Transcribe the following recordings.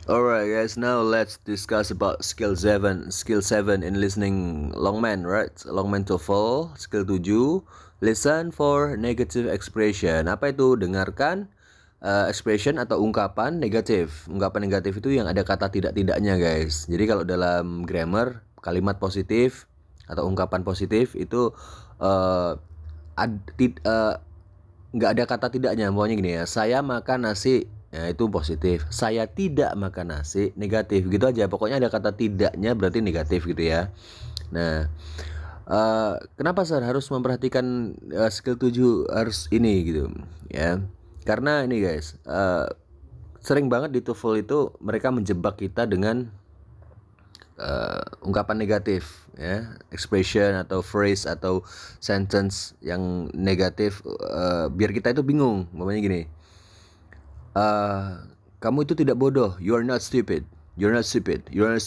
Alright guys, now let's discuss about skill 7 in listening longman, right? Longman TOEFL, skill 7, listen for negative expression. Apa itu? Dengarkan expression atau ungkapan negatif. Ungkapan negatif itu yang ada kata tidak-tidaknya guys. Jadi kalau dalam grammar, kalimat positif atau ungkapan positif itu uh, nggak ada kata tidaknya. Pokoknya gini ya, saya makan nasi, ya itu positif. Saya tidak makan nasi, negatif. Gitu aja, pokoknya ada kata tidaknya berarti negatif gitu ya. Nah, kenapa Sir harus memperhatikan skill 7 harus ini gitu ya, karena ini guys, sering banget di TOEFL itu mereka menjebak kita dengan ungkapan negatif ya, expression atau phrase atau sentence yang negatif, biar kita itu bingung. Umpamanya gini, kamu itu tidak bodoh, you are not stupid, you're not stupid, you're not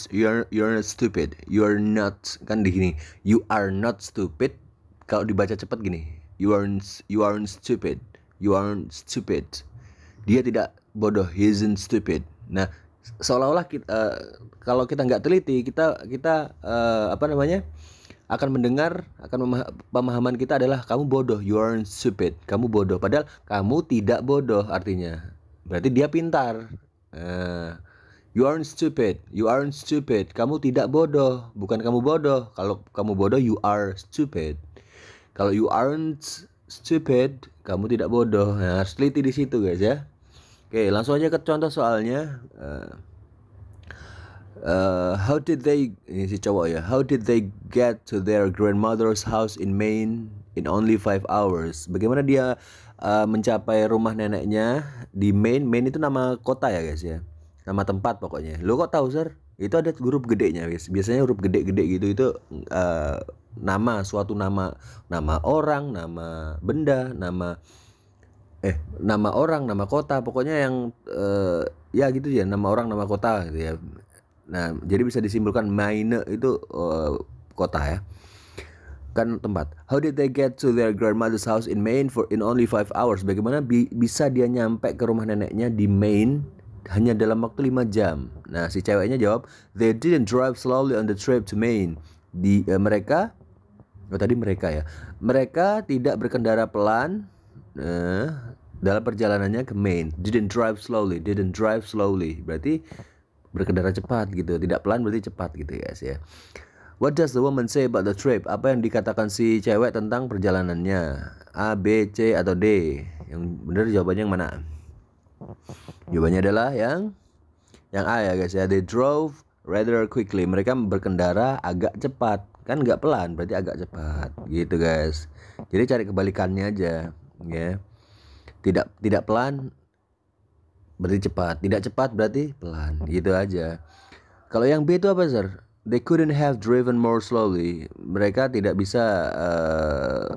stupid, you're not, kan di gini, you are not stupid. Kalau dibaca cepat gini, you aren't stupid, you aren't stupid. Dia tidak bodoh, he isn't stupid. Nah, seolah-olah kita, kalau kita nggak teliti, kita apa namanya, akan mendengar, pemahaman kita adalah kamu bodoh, you aren't stupid, kamu bodoh, padahal kamu tidak bodoh artinya. Berarti dia pintar. You aren't stupid, you aren't stupid, kamu tidak bodoh, bukan kamu bodoh. Kalau kamu bodoh, you are stupid. Kalau you aren't stupid, kamu tidak bodoh. Nah, harus teliti di situ guys ya. Oke, langsung aja ke contoh soalnya. How did they, ini si cowok ya, how did they get to their grandmother's house in Maine in only 5 hours? Bagaimana dia mencapai rumah neneknya di Maine? Maine itu nama kota ya guys ya, nama tempat pokoknya. Lo kok tahu Sir? Itu ada huruf gedenya guys. Biasanya huruf gede-gede gitu itu nama, suatu nama, nama orang, nama benda, nama orang, nama kota, pokoknya yang ya gitu ya, nama orang, nama kota gitu ya. Nah, jadi bisa disimpulkan Maine itu kota ya, kan tempat. How did they get to their grandmother's house in Maine in only 5 hours? Bagaimana bisa dia nyampe ke rumah neneknya di Maine hanya dalam waktu 5 jam? Nah, si ceweknya jawab, they didn't drive slowly on the trip to Maine. Mereka ya. Mereka tidak berkendara pelan dalam perjalanannya ke Maine. Didn't drive slowly. Berarti berkendara cepat gitu. Tidak pelan berarti cepat gitu guys ya. What does the woman say about the trip? Apa yang dikatakan si cewek tentang perjalanannya? A, B, C, atau D? Yang benar jawabannya yang mana? Jawabannya adalah yang A ya guys ya. They drove rather quickly. Mereka berkendara agak cepat. Kan nggak pelan berarti agak cepat gitu guys. Jadi cari kebalikannya aja ya. Tidak pelan berarti cepat, tidak cepat berarti pelan, gitu aja. Kalau yang B itu apa Sir? They couldn't have driven more slowly. Mereka tidak bisa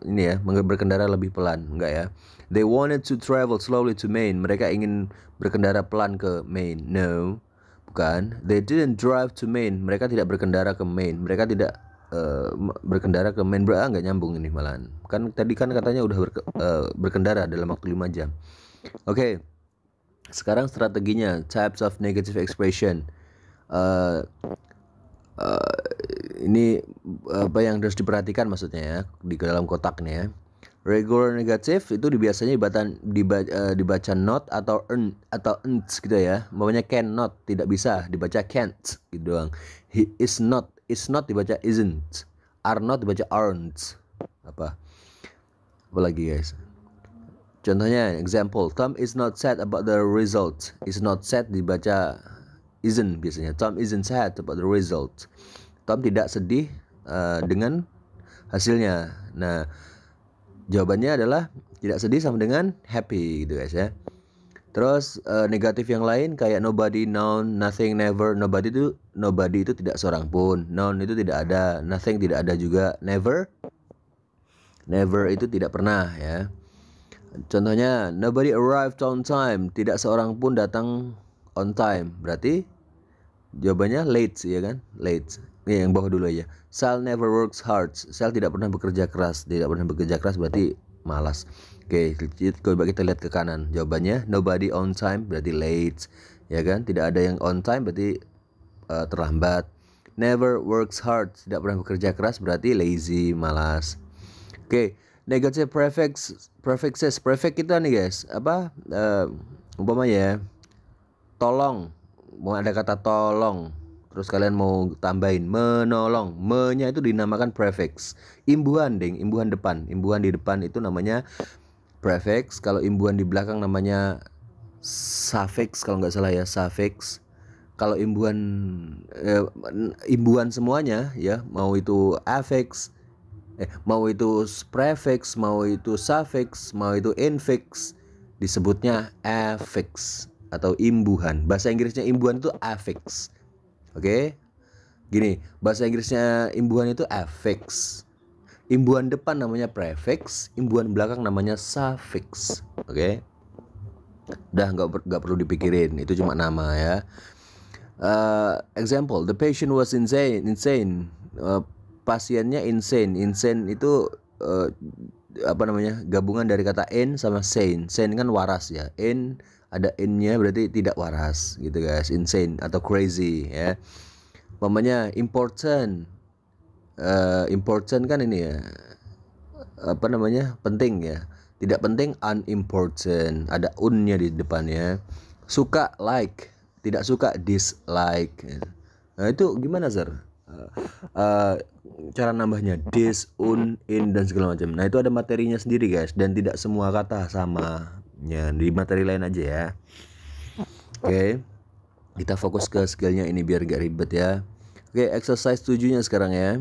ini ya, berkendara lebih pelan, enggak ya. They wanted to travel slowly to Maine. Mereka ingin berkendara pelan ke Maine. No, bukan. They didn't drive to Maine. Mereka tidak berkendara ke Maine. Mereka tidak berkendara ke Maine. Nggak nyambung ini malahan. Kan tadi kan katanya udah berkendara dalam waktu 5 jam. Oke. Sekarang strateginya, types of negative expression. Ini apa yang harus diperhatikan maksudnya ya di dalam kotak nih ya. Regular negative itu biasanya dibaca not atau earn atau ent gitu ya. Namanya cannot, tidak bisa dibaca can't gitu doang. He is not dibaca isn't. Are not dibaca aren't. Apa lagi guys? Contohnya, example, Tom is not sad about the result. Is not sad dibaca isn't biasanya. Tom isn't sad about the result. Tom tidak sedih dengan hasilnya. Nah, jawabannya adalah tidak sedih sama dengan happy gitu guys ya. Terus negatif yang lain kayak nobody, none, nothing, never. Nobody itu tidak seorang pun. None itu tidak ada. Nothing tidak ada juga. Never itu tidak pernah ya. Contohnya, nobody arrived on time. Tidak seorang pun datang on time. Berarti jawabannya late ya kan? Late. Ini yang bawah dulu aja. Sal never works hard. Sal tidak pernah bekerja keras. Tidak pernah bekerja keras berarti malas. Oke, coba kita lihat ke kanan. Jawabannya nobody on time berarti late. ya kan? Tidak ada yang on time berarti terlambat. Never works hard, tidak pernah bekerja keras berarti lazy, malas. Oke, negative prefixes. Prefix itu nih guys, apa? Umpama ya, tolong, mau ada kata tolong, terus kalian mau tambahin menolong, me-nya itu dinamakan prefix. Imbuhan imbuhan di depan itu namanya prefix. Kalau imbuhan di belakang namanya suffix kalau nggak salah ya, suffix. Kalau imbuhan semuanya ya, mau itu affix, mau itu prefix, mau itu suffix, mau itu infix, disebutnya affix atau imbuhan. Bahasa Inggrisnya imbuhan itu affix. Oke? Gini, bahasa Inggrisnya imbuhan itu affix. Imbuhan depan namanya prefix, imbuhan belakang namanya suffix. Oke? Udah nggak perlu dipikirin, itu cuma nama ya. Example, the patient was insane. Pasiennya insane itu gabungan dari kata in sama sane. Sane kan waras ya, in ada in-nya berarti tidak waras gitu guys. Insane atau crazy ya. Umpamanya important kan ini ya, penting ya. Tidak penting, unimportant, ada un-nya di depannya. Suka, like, tidak suka, dislike. Nah itu gimana Sir? Cara nambahnya dis, un, in, dan segala macam. Nah itu ada materinya sendiri guys, dan tidak semua kata sama ya, di materi lain aja ya. Oke, kita fokus ke skillnya ini biar gak ribet ya. Oke, exercise 7-nya sekarang ya.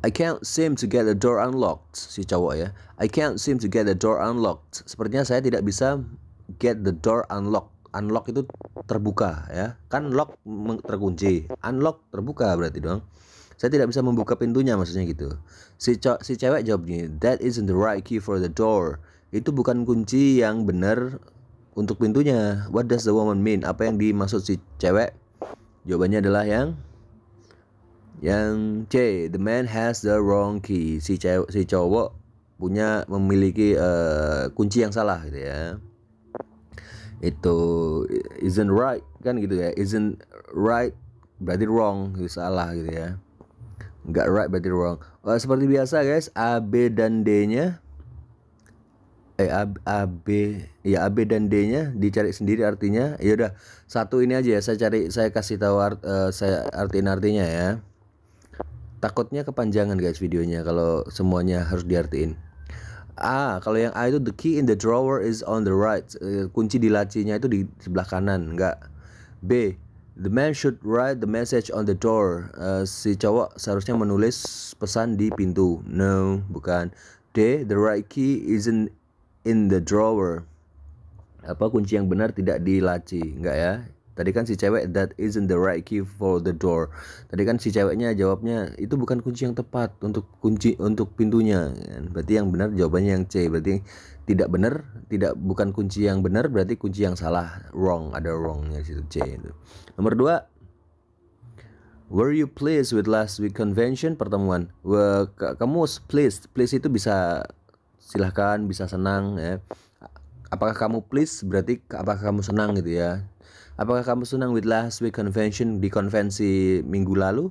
I can't seem to get the door unlocked. Si cowok ya, I can't seem to get the door unlocked. Sepertinya saya tidak bisa get the door unlocked. Unlock itu terbuka ya, kan lock terkunci, unlock terbuka berarti dong. Saya tidak bisa membuka pintunya, maksudnya gitu. Si cewek jawab gini, that isn't the right key for the door. Itu bukan kunci yang benar untuk pintunya. What does the woman mean? Apa yang dimaksud si cewek? Jawabannya adalah yang C, the man has the wrong key. Si cowok memiliki kunci yang salah gitu ya. Itu isn't right kan gitu ya, isn't right berarti wrong, gitu, salah gitu ya, nggak right berarti wrong. Seperti biasa guys, A, B dan D-nya A, B dan D-nya dicari sendiri artinya. Ya udah, satu ini aja ya, saya kasih tahu saya artiin artinya ya, takutnya kepanjangan guys videonya kalau semuanya harus diartiin. Kalau yang A itu the key in the drawer is on the right. Kunci di lacinya itu di sebelah kanan, enggak. B, the man should write the message on the door. Si cowok seharusnya menulis pesan di pintu. No, bukan. D, the right key isn't in the drawer. Kunci yang benar tidak di laci, enggak ya. Tadi kan si cewek that isn't the right key for the door. Tadi kan si ceweknya jawabnya itu bukan kunci yang tepat untuk pintunya. Berarti yang benar jawabannya yang C. Berarti tidak benar, bukan kunci yang benar, berarti kunci yang salah, wrong, ada wrongnya situ C itu. Nomor 2. Were you pleased with last week convention, pertemuan? Kamu pleased itu bisa silahkan, bisa senang ya. Apakah kamu pleased berarti apakah kamu senang gitu ya. Apakah kamu senang with last week convention, di konvensi minggu lalu?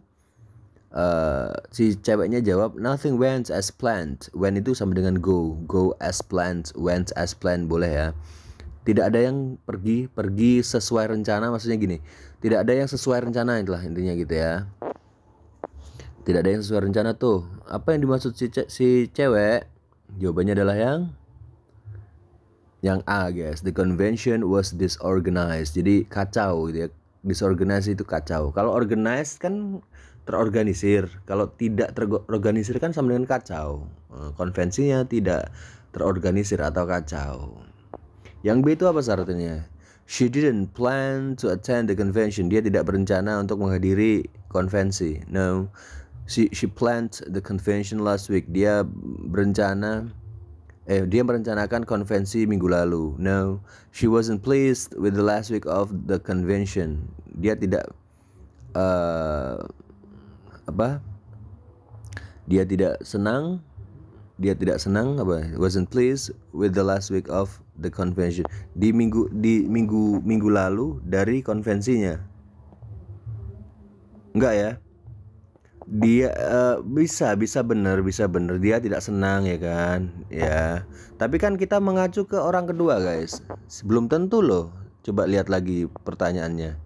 Si ceweknya jawab nothing went as planned. When itu sama dengan go as planned, went as planned, boleh ya. Tidak ada yang pergi sesuai rencana, maksudnya gini, tidak ada yang sesuai rencana, itulah intinya gitu ya. Tidak ada yang sesuai rencana tuh. Apa yang dimaksud si cewek? Jawabannya adalah yang A guys, the convention was disorganized. Jadi kacau gitu ya. Disorganized itu kacau. Kalau organized kan terorganisir. Kalau tidak terorganisir kan sama dengan kacau. Konvensinya tidak terorganisir atau kacau. Yang B itu apa artinya? She didn't plan to attend the convention. Dia tidak berencana untuk menghadiri konvensi. No, she planned the convention last week. Dia merencanakan konvensi minggu lalu. No, she wasn't pleased with the last week of the convention. Dia tidak Dia tidak senang. Wasn't pleased with the last week of the convention. Di minggu lalu dari konvensinya. Enggak ya? Dia bisa bener dia tidak senang ya kan ya, tapi kan kita mengacu ke orang kedua guys, belum tentu loh. Coba lihat lagi pertanyaannya.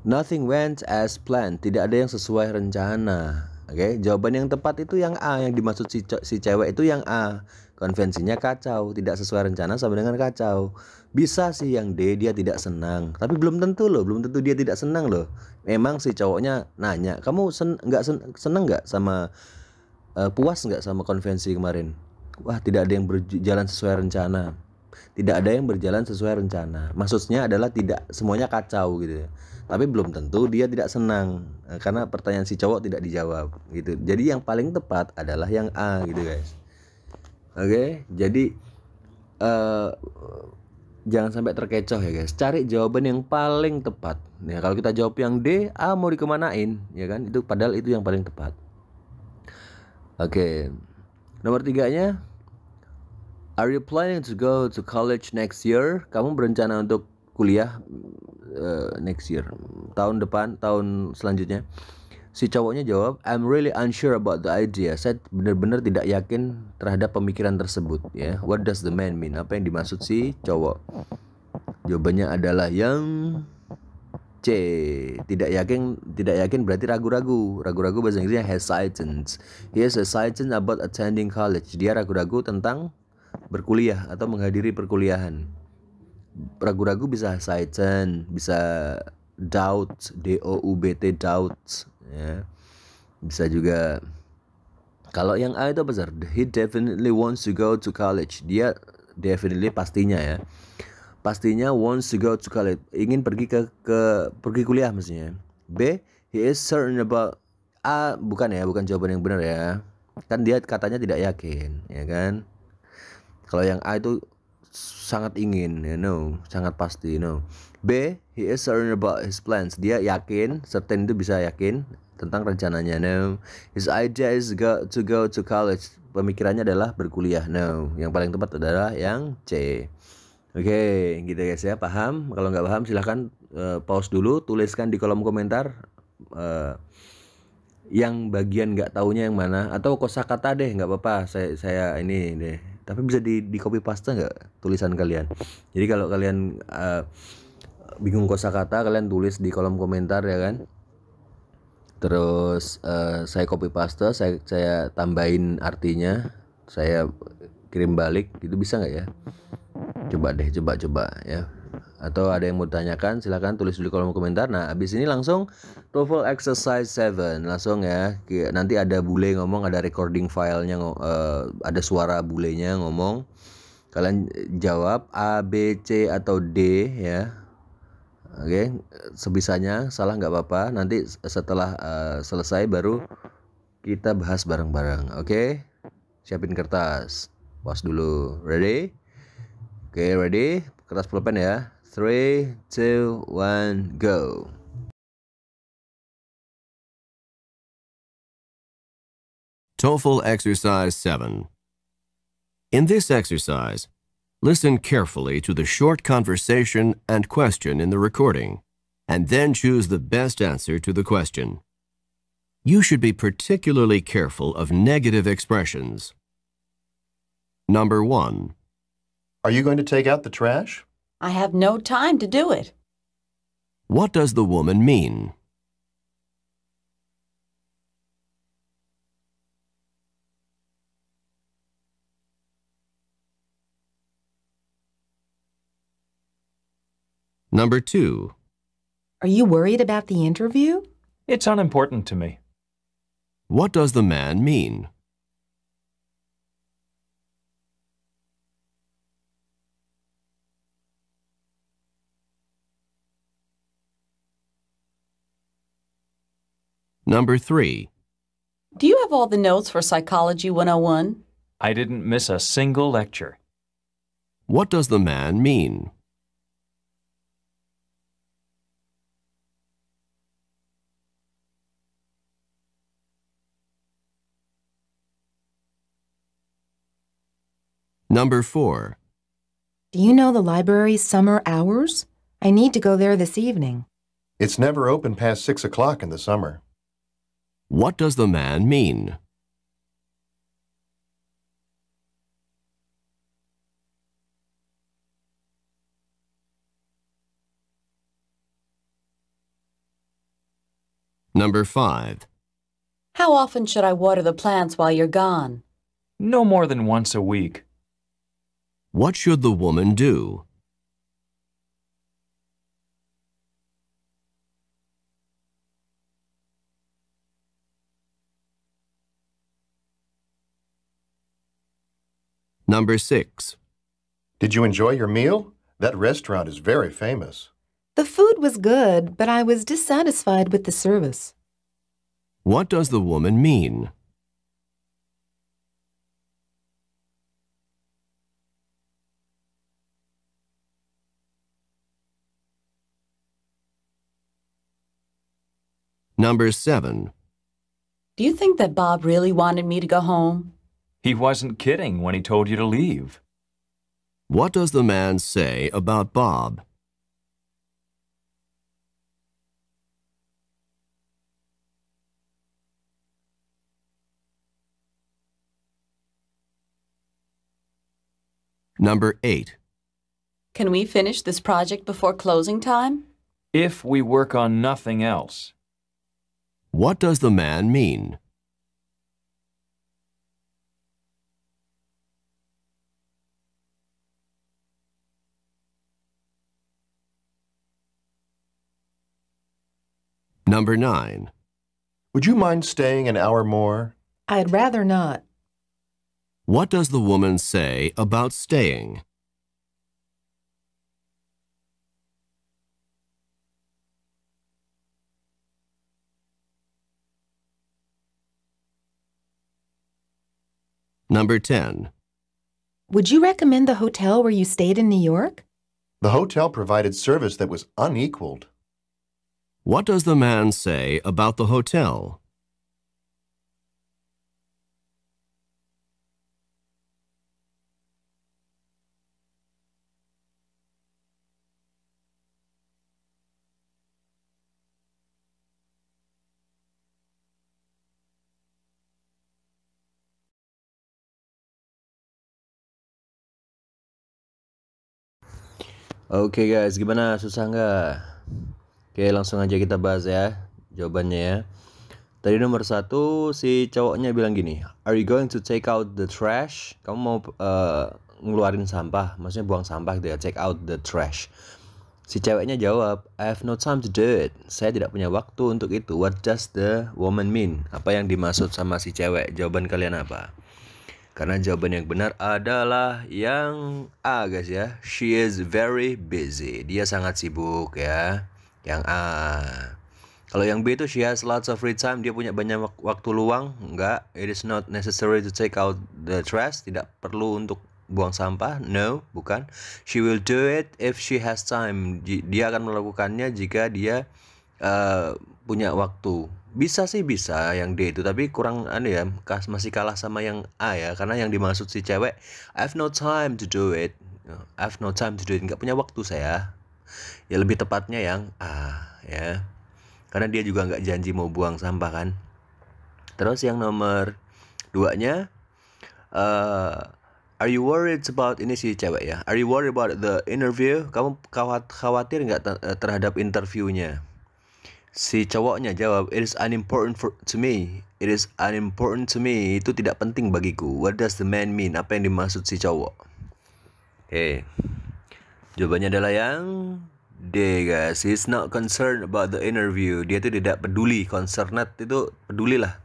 Nothing went as planned, tidak ada yang sesuai rencana. Oke, jawaban yang tepat itu yang A, yang dimaksud si cewek itu yang A. Konvensinya kacau, tidak sesuai rencana sama dengan kacau. Bisa sih yang D, dia tidak senang, tapi belum tentu loh, belum tentu dia tidak senang loh. Memang si cowoknya nanya, kamu seneng nggak sama puas nggak sama konvensi kemarin? Wah, tidak ada yang berjalan sesuai rencana. Tidak ada yang berjalan sesuai rencana. Maksudnya adalah tidak semuanya kacau gitu ya. Tapi belum tentu dia tidak senang karena pertanyaan si cowok tidak dijawab gitu. Jadi yang paling tepat adalah yang A gitu guys. Oke, jadi jangan sampai terkecoh ya guys. Cari jawaban yang paling tepat. Ya, kalau kita jawab yang D, A mau dikemanain ya kan? Itu padahal itu yang paling tepat. Oke. Nomor 3-nya, are you planning to go to college next year? Kamu berencana untuk kuliah next year, tahun depan, tahun selanjutnya. Si cowoknya jawab, I'm really unsure about the idea. Saya benar-benar tidak yakin terhadap pemikiran tersebut ya. What does the man mean? Apa yang dimaksud si cowok? Jawabannya adalah yang C. Tidak yakin berarti ragu-ragu. Ragu-ragu bahasa Inggrisnya hesitant. He is hesitant about attending college. Dia ragu-ragu tentang berkuliah atau menghadiri perkuliahan. Ragu-ragu bisa hesitant, bisa doubt, doubt, doubt ya. Bisa juga. Kalau yang A itu apa sih? He definitely wants to go to college. Dia definitely pastinya ya. Pastinya wants to go to college. Ingin pergi pergi kuliah maksudnya. B, he is certain about. A bukan jawaban yang benar ya. Kan dia katanya tidak yakin, ya kan? Kalau yang A itu sangat ingin, sangat pasti, B, he is certain about his plans. Dia yakin, certain itu bisa yakin tentang rencananya, His idea is to go to college. Pemikirannya adalah berkuliah, Yang paling tepat adalah yang C. Oke, gitu guys ya, paham? Kalau nggak paham silahkan pause dulu, tuliskan di kolom komentar yang bagian nggak taunya yang mana, atau kosakata deh, nggak apa-apa. Saya ini deh. Tapi bisa di copy paste nggak tulisan kalian? Jadi kalau kalian bingung kosakata, kalian tulis di kolom komentar ya kan. Terus saya copy paste, saya tambahin artinya, saya kirim balik, itu bisa nggak ya? Coba ya. Atau ada yang mau ditanyakan, silakan tulis di kolom komentar. Nah, abis ini langsung TOEFL exercise 7 langsung ya. Nanti ada bule ngomong, ada recording filenya, ada suara bulenya ngomong. Kalian jawab A, B, C atau D ya. Oke, sebisanya, salah nggak apa-apa. Nanti setelah selesai baru kita bahas bareng-bareng. Oke, siapin kertas. Pause dulu. Ready? Oke, ready? Kertas pulpen ya. 3, 2, 1, go. TOEFL Exercise 7. In this exercise, listen carefully to the short conversation and question in the recording, and then choose the best answer to the question. You should be particularly careful of negative expressions. Number 1. Are you going to take out the trash? I have no time to do it. What does the woman mean? Number 2. Are you worried about the interview? It's unimportant to me. What does the man mean? Number 3. Do you have all the notes for Psychology 101? I didn't miss a single lecture. What does the man mean? Number 4. Do you know the library's summer hours? I need to go there this evening. It's never open past 6 o'clock in the summer. What does the man mean? Number 5. How often should I water the plants while you're gone? No more than once a week. What should the woman do? Number 6. Did you enjoy your meal? That restaurant is very famous. The food was good, but I was dissatisfied with the service. What does the woman mean? Number 7. Do you think that Bob really wanted me to go home? He wasn't kidding when he told you to leave. What does the man say about Bob? Number 8. Can we finish this project before closing time? If we work on nothing else. What does the man mean? Number 9. Would you mind staying an hour more? I'd rather not. What does the woman say about staying? Number 10. Would you recommend the hotel where you stayed in New York? The hotel provided service that was unequaled. What does the man say about the hotel? Oke guys, gimana? Susah nggak? Oke, langsung aja kita bahas ya jawabannya ya. Tadi nomor 1 si cowoknya bilang gini, Are you going to take out the trash? Kamu mau ngeluarin sampah, maksudnya buang sampah gitu ya, take out the trash. Si ceweknya jawab, I have no time to do it. Saya tidak punya waktu untuk itu. What does the woman mean? Apa yang dimaksud sama si cewek? Jawaban kalian apa? Karena jawaban yang benar adalah yang A guys ya. She is very busy. Dia sangat sibuk ya. Yang A. Kalau yang B itu she has lots of free time. Dia punya banyak waktu luang. Enggak. It is not necessary to take out the trash. Tidak perlu untuk buang sampah. No, bukan. She will do it if she has time. Dia akan melakukannya jika dia punya waktu. Bisa sih bisa yang D itu, tapi kurang ya, masih kalah sama yang A ya, karena yang dimaksud si cewek I have no time to do it. I have no time to do it, nggak punya waktu saya. Ya lebih tepatnya yang A ya, karena dia juga nggak janji mau buang sampah kan. Terus yang nomor 2-nya are you worried about, ini si cewek ya, are you worried about the interview? Kamu khawatir nggak terhadap interviewnya? Si cowoknya jawab, it is unimportant to me. It is unimportant to me. Itu tidak penting bagiku. What does the man mean? Apa yang dimaksud si cowok? Oke. Jawabannya adalah yang D guys. He's not concerned about the interview. Dia tuh tidak peduli. Concerned itu peduli lah.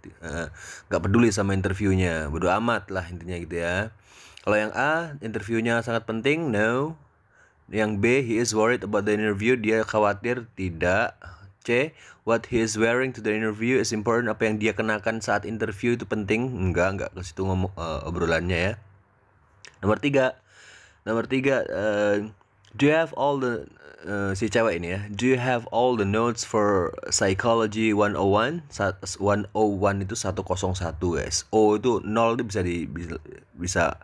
Gak peduli sama interviewnya. Bodo amat lah intinya gitu ya. Kalau yang A, interviewnya sangat penting. No. Yang B, he is worried about the interview. Dia khawatir. Tidak. C, what he is wearing to the interview is important. Apa yang dia kenakan saat interview itu penting. Enggak ke situ ngomong obrolannya ya. Nomor 3, do you have all the si cewek ini ya, do you have all the notes for psychology 101? 101 itu 101 guys. O itu 0 itu bisa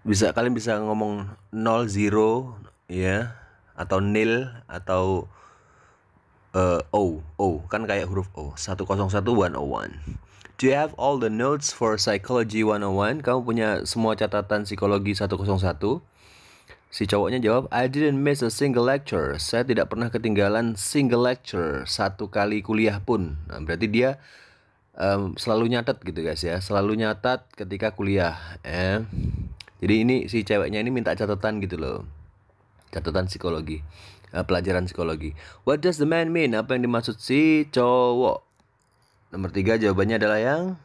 Kalian bisa ngomong 0 0 ya, atau nil, atau O kan kayak huruf O, 101 101. Do you have all the notes for psychology 101? Kamu punya semua catatan psikologi 101? Si cowoknya jawab, I didn't miss a single lecture. Saya tidak pernah ketinggalan single lecture, satu kali kuliah pun. Nah, berarti dia selalu nyatet gitu guys ya, selalu nyatat ketika kuliah. Jadi ini si ceweknya ini minta catatan gitu loh, catatan psikologi, pelajaran psikologi. What does the man mean? Apa yang dimaksud si cowok? Nomor 3 jawabannya adalah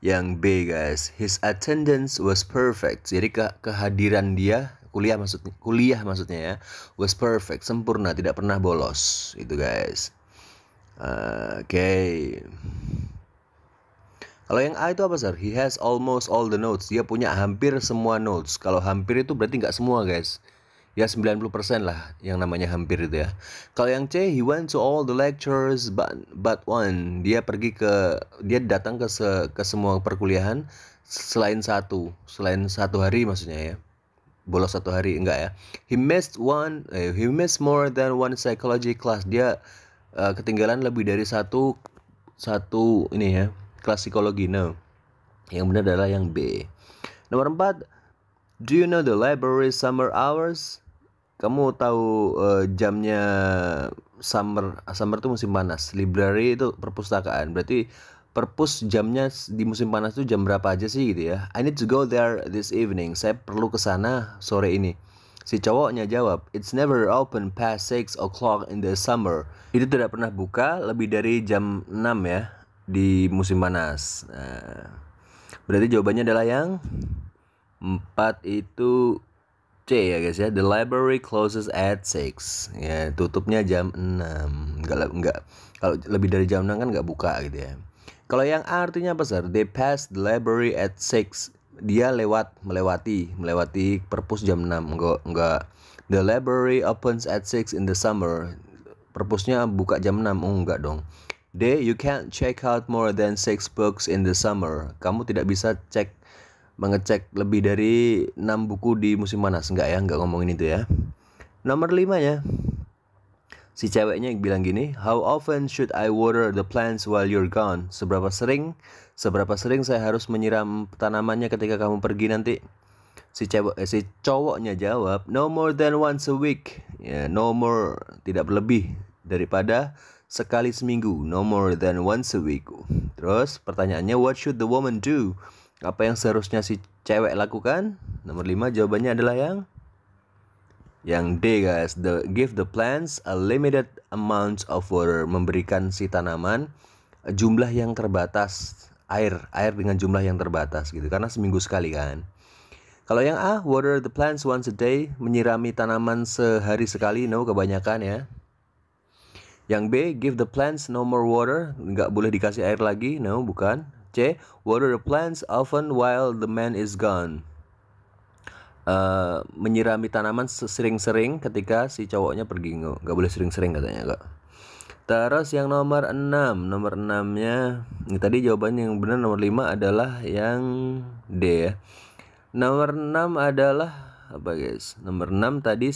yang B guys. His attendance was perfect. Jadi kehadiran dia kuliah maksudnya ya, was perfect, sempurna, tidak pernah bolos. Itu guys. Oke. Kalau yang A itu apa sir? He has almost all the notes. Dia punya hampir semua notes. Kalau hampir itu berarti nggak semua guys. Ya 90% lah yang namanya hampir itu ya. Kalau yang C, he went to all the lectures but one. Dia datang ke semua perkuliahan selain satu hari maksudnya ya. Bolos satu hari enggak ya. He missed more than one psychology class. Dia ketinggalan lebih dari satu ini ya, kelas psikologi. No. Yang benar adalah yang B. Nomor 4, do you know the library summer hours? Kamu tahu jamnya summer itu musim panas. Library itu perpustakaan. Berarti perpus jamnya di musim panas itu jam berapa aja sih gitu ya. I need to go there this evening. Saya perlu ke sana sore ini. Si cowoknya jawab, it's never open past 6 o'clock in the summer. Itu tidak pernah buka lebih dari jam 6 ya di musim panas. Nah, berarti jawabannya adalah yang 4 itu C ya guys ya. The library closes at 6. Ya, tutupnya jam 6. Enggak. Kalau lebih dari jam 6 kan enggak buka gitu ya. Kalau yang A artinya apa sir? They passed the library at 6. Dia melewati perpus jam 6. Enggak. The library opens at 6 in the summer. Perpusnya buka jam 6. Oh, enggak dong. D, you can't check out more than 6 books in the summer. Kamu tidak bisa mengecek lebih dari 6 buku di musim panas. Enggak ya, enggak ngomongin itu ya. Nomor 5 ya. Si ceweknya bilang gini, how often should I water the plants while you're gone? Seberapa sering saya harus menyiram tanamannya ketika kamu pergi nanti? Si cowoknya jawab, no more than once a week. Ya, no more, tidak berlebih daripada sekali seminggu. No more than once a week. Terus pertanyaannya, what should the woman do? Apa yang seharusnya si cewek lakukan? Nomor 5 jawabannya adalah yang D guys. Give the plants a limited amount of water. Memberikan si tanaman jumlah yang terbatas, air dengan jumlah yang terbatas gitu, karena seminggu sekali kan. Kalau yang A, water the plants once a day. Menyirami tanaman sehari sekali. No, kebanyakan ya. Yang B, give the plants no more water. Nggak boleh dikasih air lagi. No, bukan. C, water the plants often while the man is gone. Menyirami tanaman sering-sering ketika si cowoknya pergi. Nggak boleh sering-sering katanya kak. Terus yang nomor 6. Nomor 6-nya, ini tadi jawabannya yang benar nomor 5 adalah yang D ya. Nomor 6 adalah apa guys? Nomor 6 tadi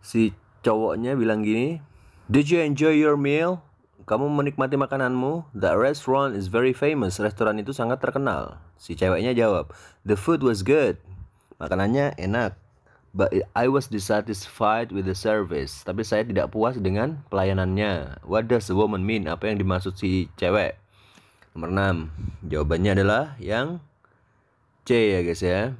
si cowoknya bilang gini, did you enjoy your meal? Kamu menikmati makananmu? The restaurant is very famous. Restoran itu sangat terkenal. Si ceweknya jawab, the food was good. Makanannya enak. But I was dissatisfied with the service. Tapi saya tidak puas dengan pelayanannya. What does the woman mean? Apa yang dimaksud si cewek? Nomor 6. Jawabannya adalah yang C ya guys ya.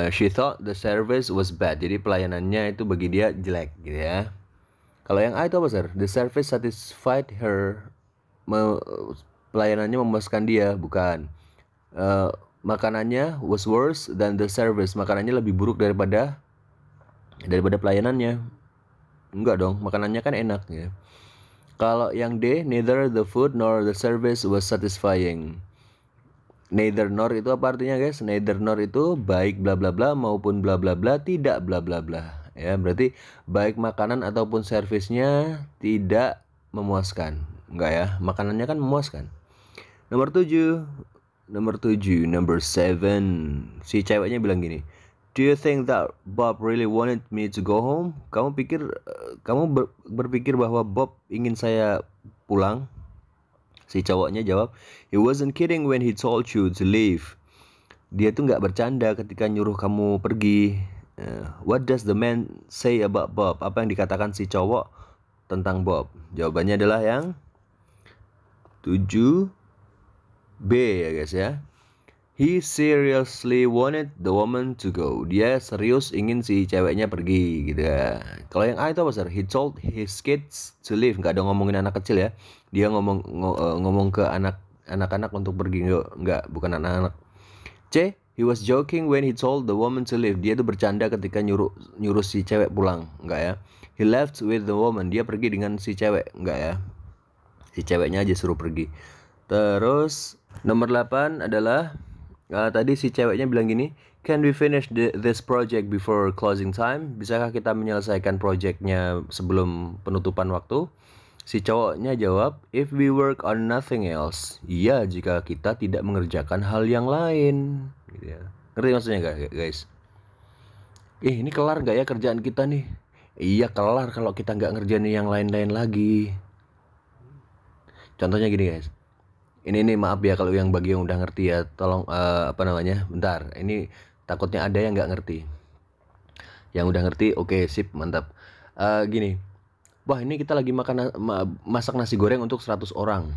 She thought the service was bad. Jadi pelayanannya itu bagi dia jelek gitu ya. Kalau yang A itu apa sir? The service satisfied her. Pelayanannya memuaskan dia, bukan. Makanannya was worse than the service. Makanannya lebih buruk daripada pelayanannya. Enggak dong, makanannya kan enak ya. Kalau yang D, neither the food nor the service was satisfying. Neither nor itu apa artinya guys? Neither nor itu baik bla bla bla maupun bla bla bla tidak bla bla bla. Ya, berarti baik makanan ataupun servisnya tidak memuaskan. Enggak ya, makanannya kan memuaskan. Nomor 7. Nomor 7, number 7. Si ceweknya bilang gini, "Do you think that Bob really wanted me to go home?" Kamu berpikir bahwa Bob ingin saya pulang? Si cowoknya jawab, "He wasn't kidding when he told you to leave." Dia tuh nggak bercanda ketika nyuruh kamu pergi. What does the man say about Bob? Apa yang dikatakan si cowok tentang Bob? Jawabannya adalah yang 7B ya guys ya. He seriously wanted the woman to go. Dia serius ingin si ceweknya pergi gitu ya. Kalau yang A itu apa sir? He told his kids to leave. Nggak ada ngomongin anak kecil ya. Dia ngomong ke anak-anak untuk pergi. Nggak, bukan anak-anak. C, he was joking when he told the woman to leave. Dia tuh bercanda ketika nyuruh si cewek pulang. Enggak ya. He left with the woman. Dia pergi dengan si cewek. Enggak ya. Si ceweknya aja suruh pergi. Terus nomor 8 adalah tadi si ceweknya bilang gini, "Can we finish this project before closing time?" Bisakah kita menyelesaikan projectnya sebelum penutupan waktu? Si cowoknya jawab, "If we work on nothing else." Iya, jika kita tidak mengerjakan hal yang lain. Gitu ya. Ngerti maksudnya gak guys? Ini kelar gak ya kerjaan kita nih? Iya kelar kalau kita gak ngerjain yang lain-lain lagi. Contohnya gini guys. Ini maaf ya kalau bagi yang udah ngerti ya. Tolong bentar. Ini takutnya ada yang gak ngerti. Yang udah ngerti, oke, sip, mantap. Gini. Wah, ini kita lagi masak nasi goreng untuk 100 orang.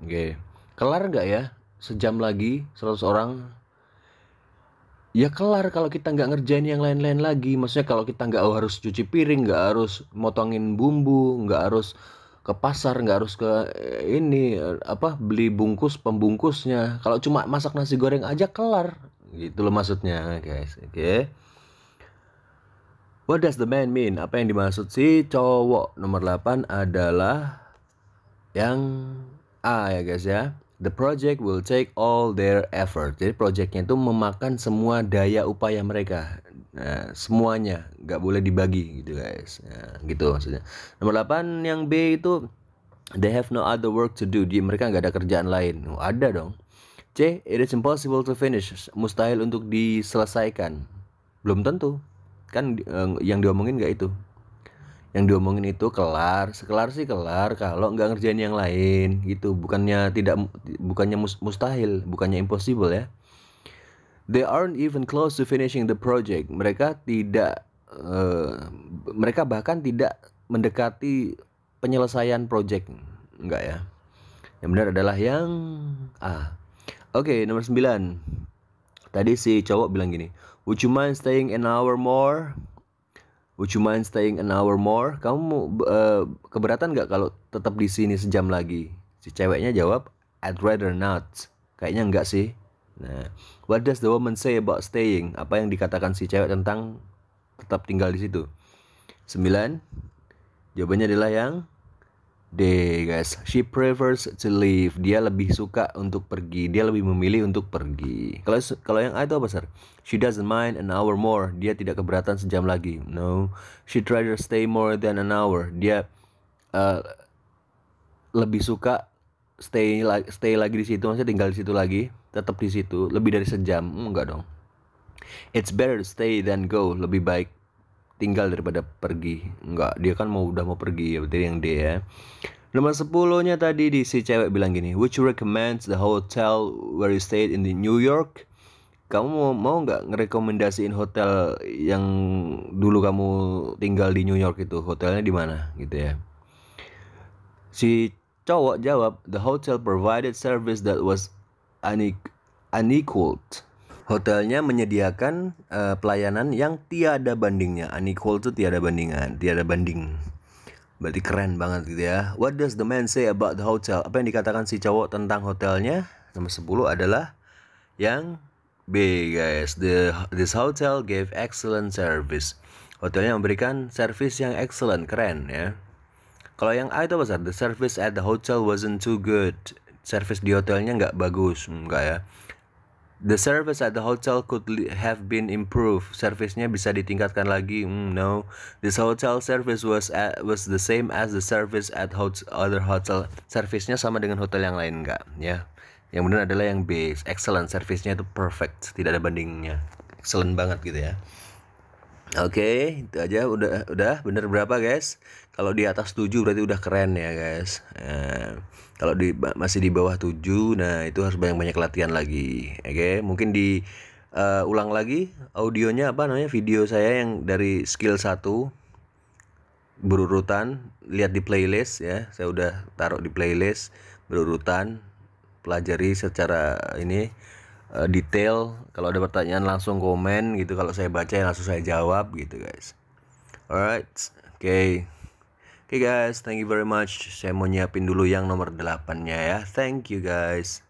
Oke. Kelar nggak ya? Sejam lagi 100 orang? Ya kelar kalau kita nggak ngerjain yang lain-lain lagi. Maksudnya kalau kita nggak harus cuci piring, nggak harus motongin bumbu, nggak harus ke pasar, nggak harus ke beli pembungkusnya. Kalau cuma masak nasi goreng aja kelar. Gitu loh maksudnya, guys. Oke. What does the man mean? Apa yang dimaksud si cowok? Nomor 8 adalah yang A ya guys ya. The project will take all their effort. Jadi projectnya itu memakan semua daya upaya mereka. Nah, semuanya, nggak boleh dibagi gitu guys. Nah, gitu maksudnya. Nomor 8 yang B itu, they have no other work to do. Mereka nggak ada kerjaan lain. Ada dong. C, it is impossible to finish. Mustahil untuk diselesaikan. Belum tentu. Kan yang diomongin nggak itu. Yang diomongin itu kelar sih kelar kalau nggak ngerjain yang lain gitu. Bukannya mustahil, bukannya impossible ya. They aren't even close to finishing the project. Mereka bahkan tidak mendekati penyelesaian project. Enggak ya. Yang benar adalah yang A. Oke, nomor 9. Tadi si cowok bilang gini, "Would you mind staying an hour more?" Would you mind staying an hour more? Kamu keberatan nggak kalau tetap di sini sejam lagi? Si ceweknya jawab, "I'd rather not." Kayaknya enggak sih. Nah, what does the woman say about staying? Apa yang dikatakan si cewek tentang tetap tinggal di situ? 9. Jawabannya adalah yang D guys. She prefers to leave. Dia lebih suka untuk pergi. Dia lebih memilih untuk pergi. Kalau yang A itu apa sir? She doesn't mind an hour more. Dia tidak keberatan sejam lagi. No. She'd rather stay more than an hour. Dia lebih suka stay lagi di situ. Maksudnya tinggal di situ lagi. Tetap di situ. Lebih dari sejam. Enggak dong. It's better to stay than go. Lebih baik tinggal daripada pergi. Enggak, dia kan udah mau pergi ya, berarti yang D ya. Nomor 10-nya tadi si cewek bilang gini, "Would you recommend the hotel where you stayed in the New York?" Kamu mau nggak ngerekomendasiin hotel yang dulu kamu tinggal di New York itu? Hotelnya di mana gitu ya. Si cowok jawab, "The hotel provided service that was unequaled." Hotelnya menyediakan pelayanan yang tiada bandingnya. Unequal itu tiada bandingan, tiada banding. Berarti keren banget gitu ya. What does the man say about the hotel? Apa yang dikatakan si cowok tentang hotelnya? Nomor 10 adalah yang B guys. This hotel gave excellent service. Hotelnya memberikan service yang excellent, keren ya. Kalau yang A itu apa sih? The service at the hotel wasn't too good. Service di hotelnya nggak bagus, enggak ya. The service at the hotel could have been improved. Servicenya bisa ditingkatkan lagi. No. This hotel service was the same as the service at other hotel. Servicenya sama dengan hotel yang lain enggak, ya. Yang benar adalah yang B, excellent, service-nya itu perfect, tidak ada bandingnya, excellent banget gitu ya. Oke, itu aja, udah bener berapa guys? Kalau di atas 7 berarti udah keren ya guys. Kalau masih di bawah 7, nah itu harus banyak-banyak latihan lagi. Oke, mungkin ulang lagi audionya, video saya yang dari skill 1 berurutan, lihat di playlist ya. Saya udah taruh di playlist berurutan, pelajari secara detail. Kalau ada pertanyaan langsung komen gitu, kalau saya baca ya langsung saya jawab gitu guys. Alright, oke guys, thank you very much. Saya mau nyiapin dulu yang nomor 8-nya ya. Thank you guys.